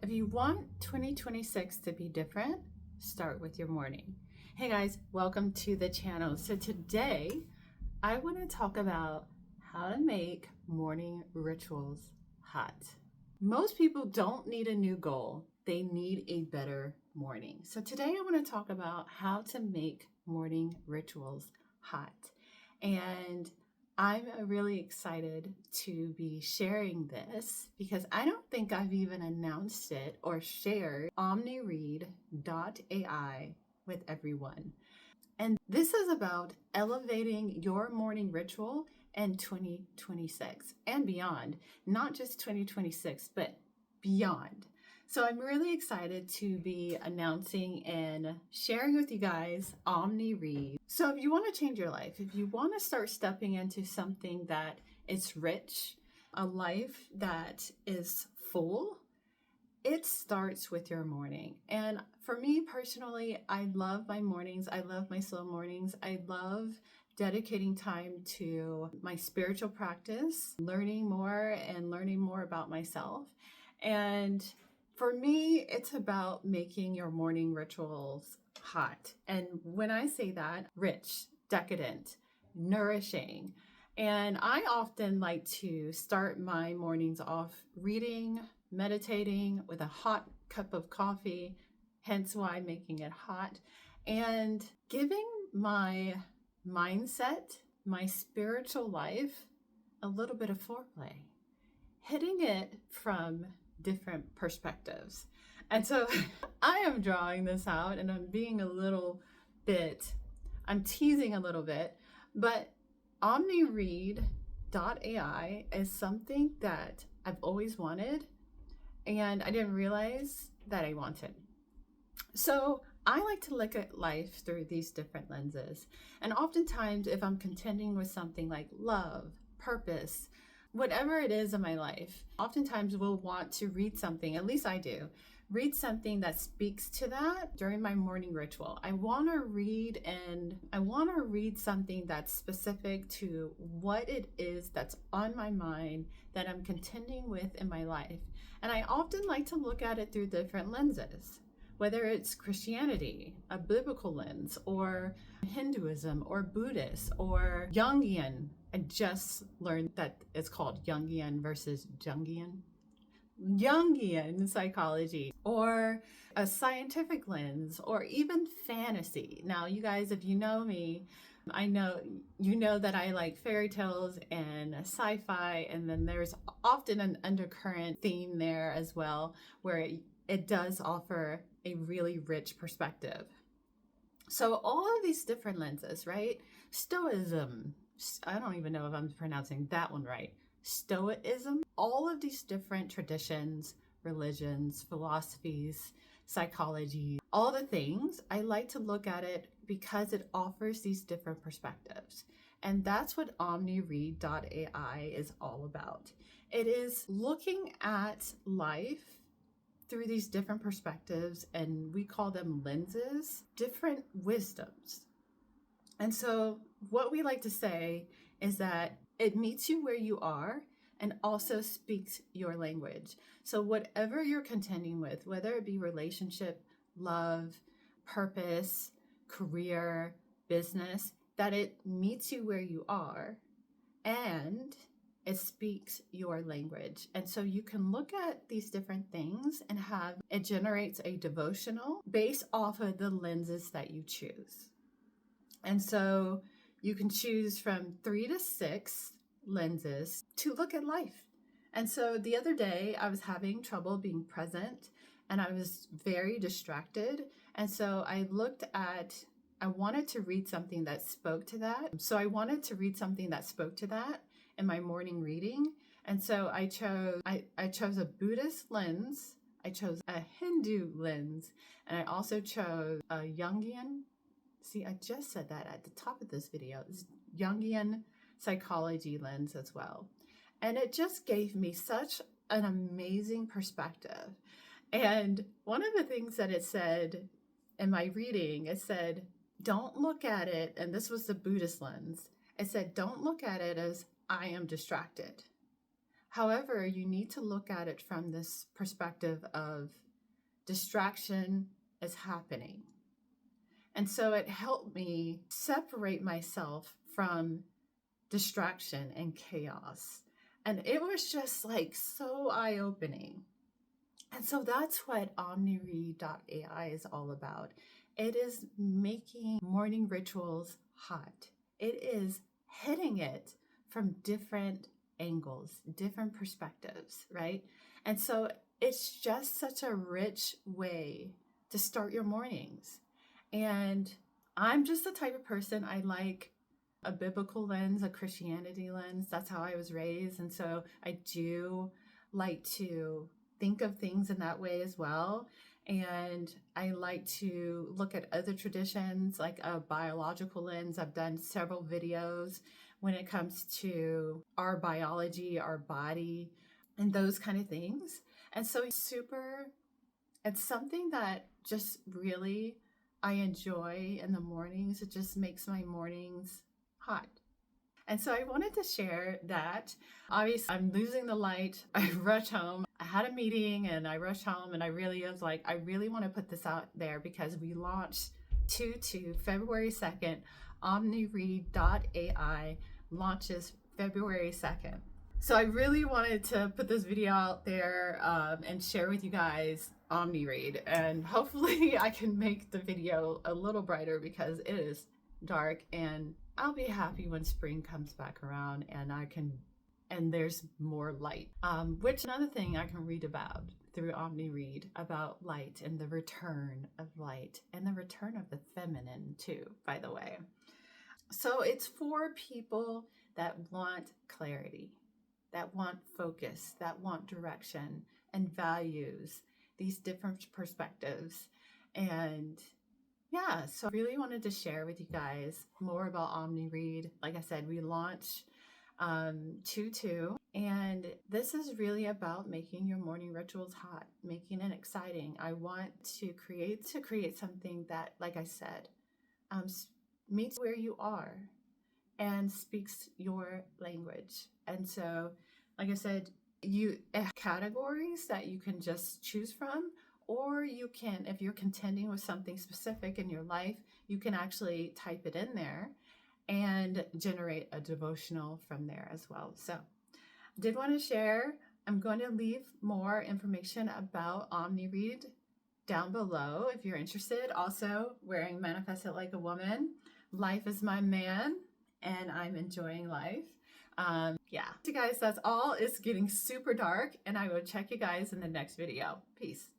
If you want 2026 to be different, start with your morning. Hey guys, welcome to the channel. So today I want to talk about how to make morning rituals hot. Most people don't need a new goal, they need a better morning. So today I want to talk about how to make morning rituals hot. And I'm really excited to be sharing this because I don't think I've even announced it or shared OmniRead.ai with everyone. And this is about elevating your morning ritual in 2026 and beyond, not just 2026, but beyond. So I'm really excited to be announcing and sharing with you guys OmniRead. So if you want to change your life, if you want to start stepping into something that is rich, a life that is full, it starts with your morning. And for me personally, I love my mornings. I love my slow mornings. I love dedicating time to my spiritual practice, learning more about myself. And for me, it's about making your morning rituals hot. And when I say that, rich, decadent, nourishing. And I often like to start my mornings off reading, meditating with a hot cup of coffee, hence why I'm making it hot, and giving my mindset, my spiritual life, a little bit of foreplay, hitting it from different perspectives. And so I am drawing this out and I'm being I'm teasing a little bit, but OmniRead.ai is something that I've always wanted and I didn't realize that I wanted. So I like to look at life through these different lenses. And oftentimes if I'm contending with something like love, purpose, whatever it is in my life, oftentimes we'll want to read something, at least I do, read something that speaks to that during my morning ritual. I want to read something that's specific to what it is that's on my mind that I'm contending with in my life. And I often like to look at it through different lenses, whether it's Christianity, a biblical lens, or Hinduism, or Buddhist, or Jungian. I just learned that it's called Jungian versus Jungian psychology, or a scientific lens, or even fantasy. Now, you guys, if you know me, I know you know that I like fairy tales and sci-fi, and then there's often an undercurrent theme there as well, where it does offer a really rich perspective. So all of these different lenses, right? Stoicism, I don't even know if I'm pronouncing that one right. Stoicism, all of these different traditions, religions, philosophies, psychology, all the things, I like to look at it because it offers these different perspectives. And that's what OmniRead.ai is all about. It is looking at life through these different perspectives, and we call them lenses, different wisdoms. And so what we like to say is that it meets you where you are and also speaks your language. So whatever you're contending with, whether it be relationship, love, purpose, career, business, that it meets you where you are and it speaks your language. And so you can look at these different things and it generates a devotional based off of the lenses that you choose. And so you can choose from 3 to 6 lenses to look at life. And so the other day I was having trouble being present and I was very distracted. And so I wanted to read something that spoke to that. So I wanted to read something that spoke to that in my morning reading. And so I chose a Buddhist lens, I chose a Hindu lens, and I also chose a Jungian. See, I just said that at the top of this video. It's Jungian psychology lens as well. And it just gave me such an amazing perspective. And one of the things that it said in my reading, it said, don't look at it, and this was the Buddhist lens. It said, don't look at it as I am distracted. However, you need to look at it from this perspective of distraction is happening. And so it helped me separate myself from distraction and chaos. And it was just like so eye-opening. And so that's what OmniRead.ai is all about. It is making morning rituals hot. It is hitting it from different angles, different perspectives, right? And so it's just such a rich way to start your mornings. And I'm just the type of person, I like a biblical lens, a Christianity lens. That's how I was raised. And so I do like to think of things in that way as well. And I like to look at other traditions, like a biological lens. I've done several videos when it comes to our biology, our body, and those kind of things. And so it's something that just really I enjoy in the mornings. It just makes my mornings hot. And so I wanted to share that. Obviously, I'm losing the light. I rush home. I had a meeting and I rushed home, and I really was like, I really want to put this out there because we launched February 2nd. OmniRead.ai launches February 2nd. So I really wanted to put this video out there and share with you guys OmniRead. And hopefully I can make the video a little brighter because it is dark, and I'll be happy when spring comes back around and there's more light. Which another thing I can read about through OmniRead about light and the return of light and the return of the feminine too, by the way. So it's for people that want clarity, that want focus, that want direction and values, these different perspectives. And yeah, so I really wanted to share with you guys more about OmniRead. Like I said, we launched 2/2, and this is really about making your morning rituals hot, making it exciting. I want to create something that, like I said, meets where you are and speaks your language. And so, like I said, you have categories that you can just choose from, or you can, if you're contending with something specific in your life, you can actually type it in there and generate a devotional from there as well. So did want to share. I'm going to leave more information about OmniRead down below if you're interested. Also, wearing Manifest It Like a Woman. Life is my man, and I'm enjoying life. Yeah. So guys, that's all. It's getting super dark, and I will check you guys in the next video. Peace.